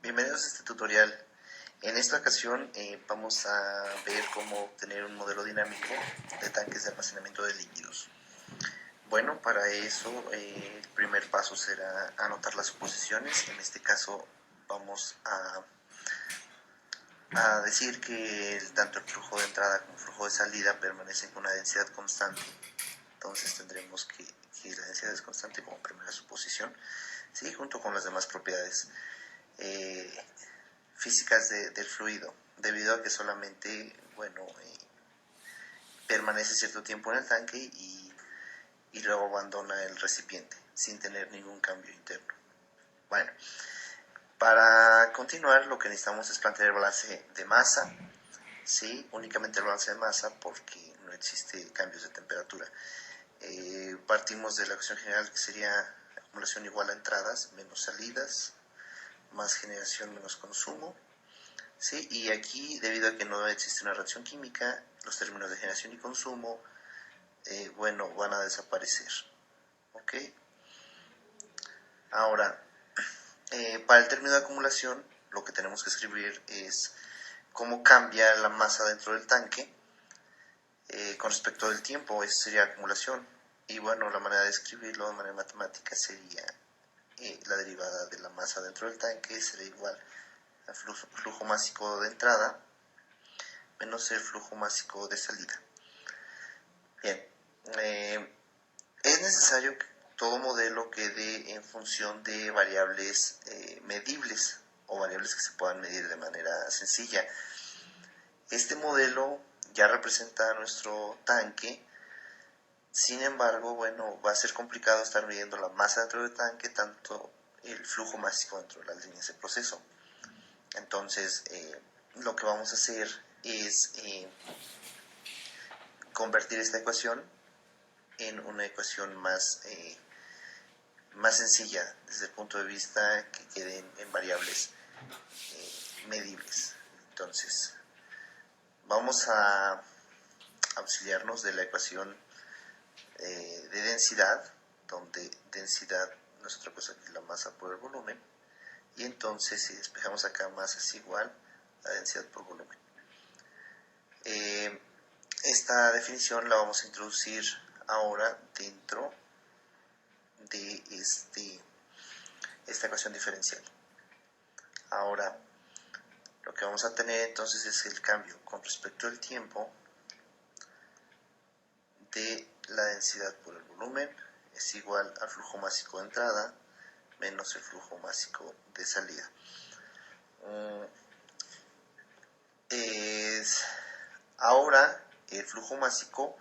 Bienvenidos a este tutorial. En esta ocasión vamos a ver cómo obtener un modelo dinámico de tanques de almacenamiento de líquidos. Bueno, para eso el primer paso será anotar las suposiciones. En este caso vamos a decir que tanto el flujo de entrada como el flujo de salida permanecen con una densidad constante. Entonces tendremos que la densidad es constante como primera suposición, ¿sí? Junto con las demás propiedades físicas del fluido, debido a que solamente, permanece cierto tiempo en el tanque y luego abandona el recipiente sin tener ningún cambio interno. Bueno, para continuar lo que necesitamos es plantear el balance de masa, ¿sí? Únicamente el balance de masa porque no existe cambios de temperatura. Partimos de la ecuación general que sería acumulación igual a entradas menos salidas, más generación menos consumo, ¿sí? Y aquí, debido a que no existe una reacción química, los términos de generación y consumo, van a desaparecer, ¿ok? Ahora, para el término de acumulación, lo que tenemos que escribir es cómo cambia la masa dentro del tanque con respecto del tiempo. Eso sería acumulación. Y bueno, la manera de escribirlo de manera matemática sería la derivada de la masa dentro del tanque será igual al flujo másico de entrada menos el flujo másico de salida. Bien, es necesario que todo modelo quede en función de variables medibles o variables que se puedan medir de manera sencilla. Este modelo ya representa nuestro tanque. Sin embargo, va a ser complicado estar midiendo la masa dentro del tanque, tanto el flujo másico dentro de las líneas de proceso. Entonces, lo que vamos a hacer es convertir esta ecuación en una ecuación más sencilla desde el punto de vista que queden en variables medibles. Entonces, vamos a auxiliarnos de la ecuación de densidad, donde densidad no es otra cosa que la masa por el volumen, y entonces si despejamos acá masa es igual a densidad por volumen. Esta definición la vamos a introducir ahora dentro de esta ecuación diferencial. Ahora, lo que vamos a tener entonces es el cambio con respecto al tiempo de la densidad por el volumen es igual al flujo másico de entrada menos el flujo másico de salida. Ahora el flujo másico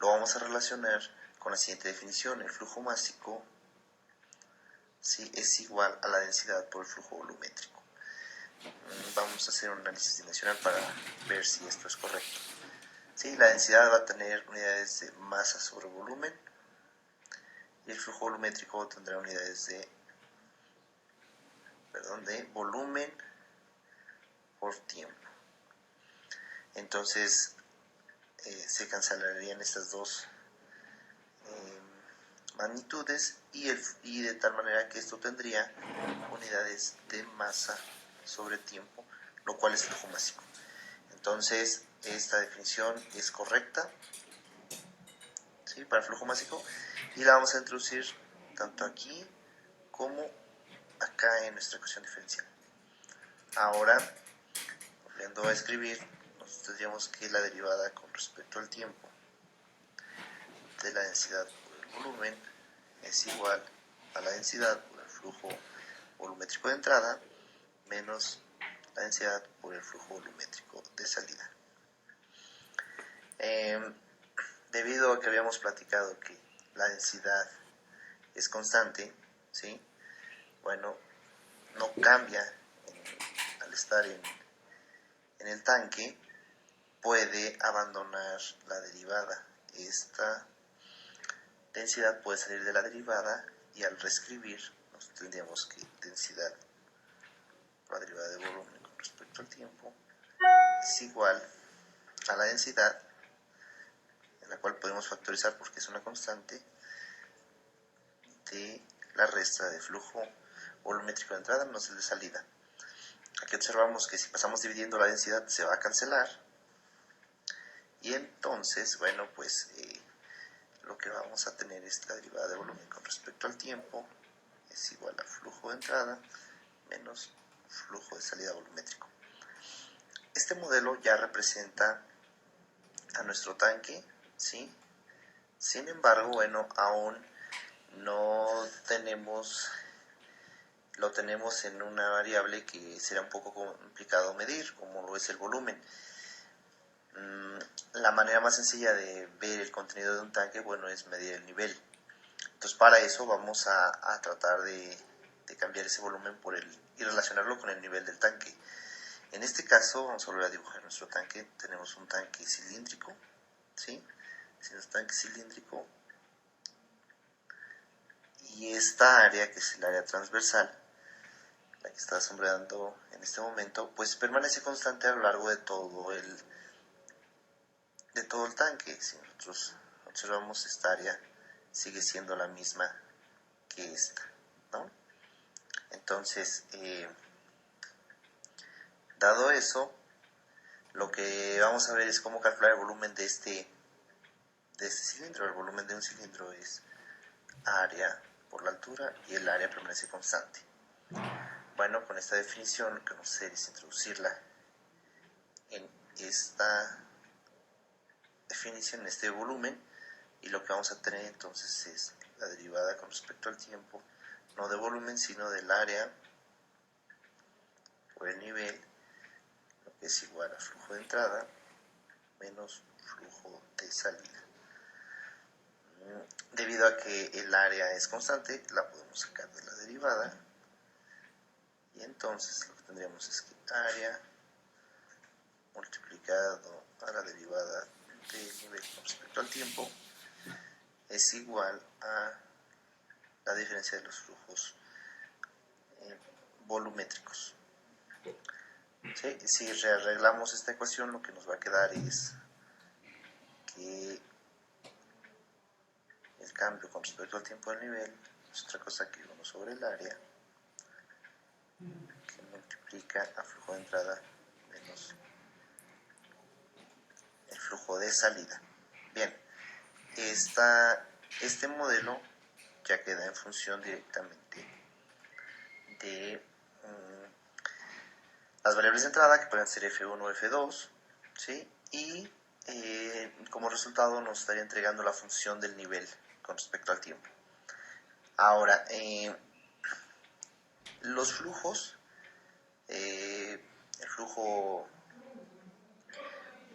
lo vamos a relacionar con la siguiente definición. El flujo másico, ¿sí?, es igual a la densidad por el flujo volumétrico. Vamos a hacer un análisis dimensional para ver si esto es correcto. ¿Sí? La densidad va a tener unidades de masa sobre volumen y el flujo volumétrico tendrá unidades de volumen por tiempo. Entonces se cancelarían estas dos magnitudes y de tal manera que esto tendría unidades de masa sobre tiempo, lo cual es flujo másico. Entonces esta definición es correcta, ¿sí?, para el flujo másico, y la vamos a introducir tanto aquí como acá en nuestra ecuación diferencial. Ahora, volviendo a escribir, nos tendríamos que la derivada con respecto al tiempo de la densidad por el volumen es igual a la densidad por el flujo volumétrico de entrada menos la densidad por el flujo volumétrico de salida. Debido a que habíamos platicado que la densidad es constante, ¿sí?, no cambia al estar en el tanque, puede abandonar la derivada. Esta densidad puede salir de la derivada y al reescribir nos tendríamos que densidad por la derivada de volumen con respecto al tiempo es igual a la densidad, en la cual podemos factorizar porque es una constante, de la resta de flujo volumétrico de entrada menos el de salida. observamos que si pasamos dividiendo la densidad se va a cancelar. Y entonces, bueno, pues lo que vamos a tener es la derivada de volumen con respecto al tiempo es igual a flujo de entrada menos flujo de salida volumétrico. Este modelo ya representa a nuestro tanque, ¿sí? Sin embargo, bueno, aún no tenemos, lo tenemos en una variable que será un poco complicado medir, como lo es el volumen. La manera más sencilla de ver el contenido de un tanque, bueno, es medir el nivel. Entonces, para eso vamos a tratar de cambiar ese volumen y relacionarlo con el nivel del tanque. En este caso, vamos a volver a dibujar nuestro tanque. Tenemos un tanque cilíndrico, ¿sí? Es un tanque cilíndrico. Y esta área, que es el área transversal, la que está sombreando en este momento, pues permanece constante a lo largo de todo el tanque. Si nosotros observamos, esta área sigue siendo la misma que esta, ¿no? Entonces, dado eso, lo que vamos a ver es cómo calcular el volumen de este cilindro. El volumen de un cilindro es área por la altura y el área permanece constante. Bueno, con esta definición lo que vamos a hacer es introducirla en esta definición, en este volumen, y lo que vamos a tener entonces es la derivada con respecto al tiempo, no de volumen sino del área por el nivel, lo que es igual a flujo de entrada menos flujo de salida. Debido a que el área es constante, la podemos sacar de la derivada, y entonces lo que tendríamos es que área multiplicado a la derivada del nivel con respecto al tiempo es igual a la diferencia de los flujos volumétricos. ¿Sí? Si rearreglamos esta ecuación, lo que nos va a quedar es que el cambio con respecto al tiempo del nivel es otra cosa que 1 sobre el área, que multiplica a flujo de entrada menos el flujo de salida. Bien, este modelo ya queda en función directamente de las variables de entrada, que pueden ser F1 o F2, ¿sí? Y como resultado nos estaría entregando la función del nivel con respecto al tiempo. Ahora, los flujos, el flujo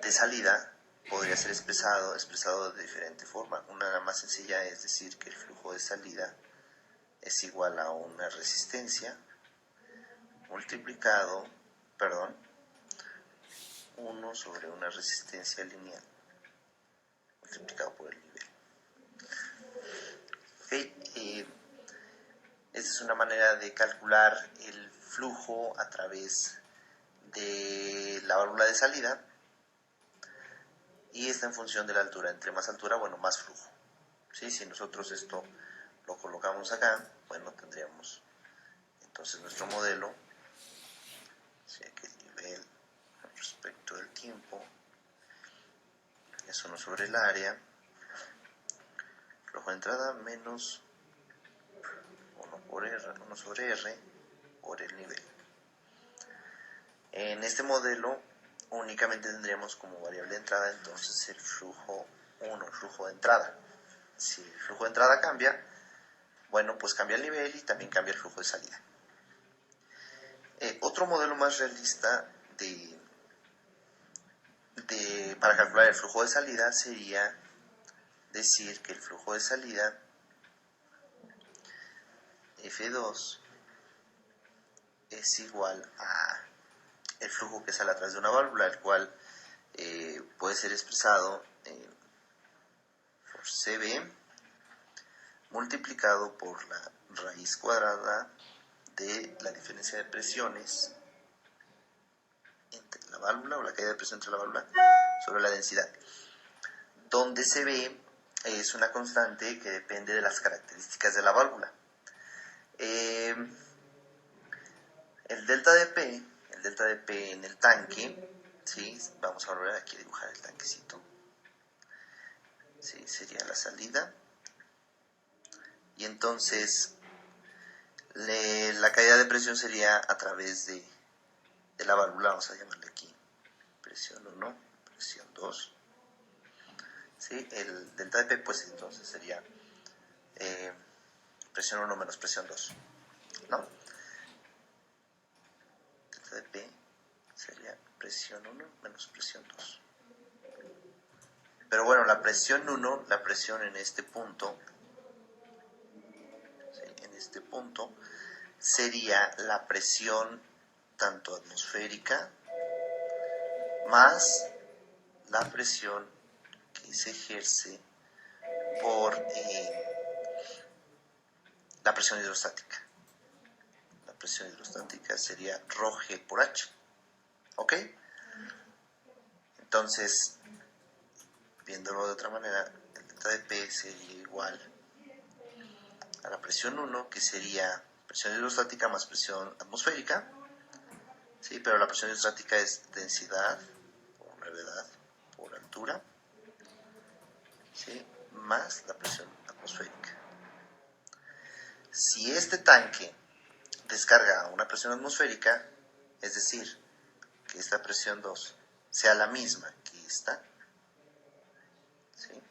de salida podría ser expresado de diferente forma. Una más sencilla es decir que el flujo de salida es igual a una resistencia multiplicado, 1 sobre una resistencia lineal multiplicado por el nivel. Okay. Esta es una manera de calcular el flujo a través de la válvula de salida, y está en función de la altura. Entre más altura, bueno, más flujo. ¿Sí? Si nosotros esto lo colocamos acá, bueno, tendríamos entonces nuestro modelo, ¿sí? Que el nivel respecto del tiempo es 1 sobre el área, flujo de entrada menos 1 sobre R por el nivel. En este modelo únicamente tendríamos como variable de entrada entonces el flujo 1, el flujo de entrada. Si el flujo de entrada cambia, bueno, pues cambia el nivel y también cambia el flujo de salida. Otro modelo más realista para calcular el flujo de salida sería decir que el flujo de salida F2 es igual a el flujo que sale a través de una válvula, el cual puede ser expresado por CB multiplicado por la raíz cuadrada de la diferencia de presiones entre la válvula, o la caída de presión entre la válvula, sobre la densidad, donde CB es una constante que depende de las características de la válvula. El delta de P, el delta de P en el tanque, ¿sí? Vamos a volver aquí a dibujar el tanquecito. ¿Sí? Sería la salida. Y entonces la caída de presión sería a través de la válvula, vamos a llamarle aquí presión 1, presión 2. ¿Sí? El delta de P pues entonces sería presión 1 menos presión 2, ¿no? Delta de P sería presión 1 menos presión 2. Pero bueno, la presión 1, la presión en este punto, ¿sí? En este punto sería la presión tanto atmosférica más la presión que se ejerce por la presión hidrostática. La presión hidrostática sería ρg por h. ¿Ok? Entonces, viéndolo de otra manera, el delta de P sería igual a la presión 1, que sería presión hidrostática más presión atmosférica. Sí, pero la presión hidrostática es densidad por gravedad por altura, ¿sí? Más la presión atmosférica. Si este tanque descarga a una presión atmosférica, es decir, que esta presión 2 sea la misma que esta, ¿sí?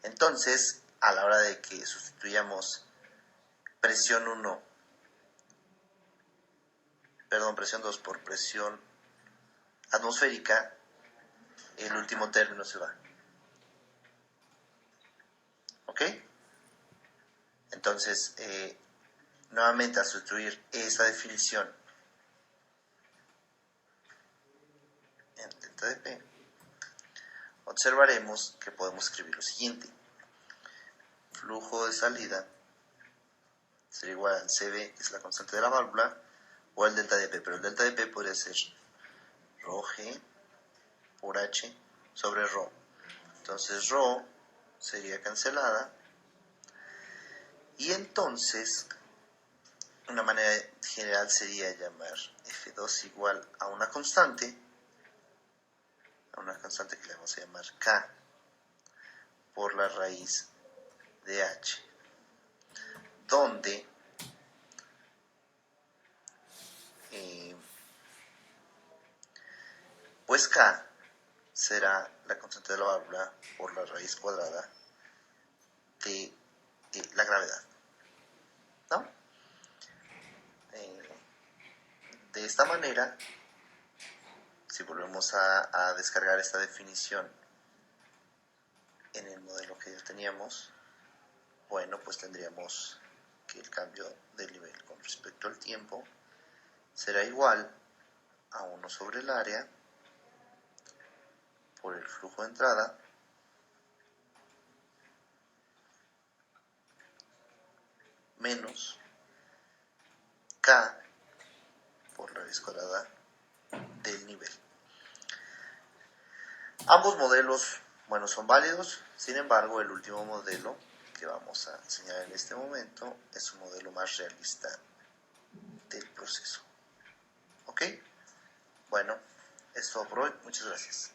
Entonces, a la hora de que sustituyamos presión 1, presión 2 por presión atmosférica, el último término se va. ¿Ok? Entonces, nuevamente al sustituir esta definición en delta de P, observaremos que podemos escribir lo siguiente. Flujo de salida sería igual al CB, que es la constante de la válvula, o al delta de P, pero el delta de P podría ser ρg por h sobre ρ. Entonces ρ sería cancelada, y entonces una manera general sería llamar F2 igual a una constante que le vamos a llamar K por la raíz de h, donde pues K será la constante de la válvula por la raíz cuadrada de la gravedad, ¿no? De esta manera, si volvemos a descargar esta definición en el modelo que ya teníamos, bueno, pues tendríamos que el cambio del nivel con respecto al tiempo será igual a 1 sobre el área por el flujo de entrada menos K por la raíz cuadrada del nivel. Ambos modelos, bueno, son válidos. Sin embargo, el último modelo que vamos a enseñar en este momento es un modelo más realista del proceso. ¿Ok? Bueno, es todo por hoy. Muchas gracias.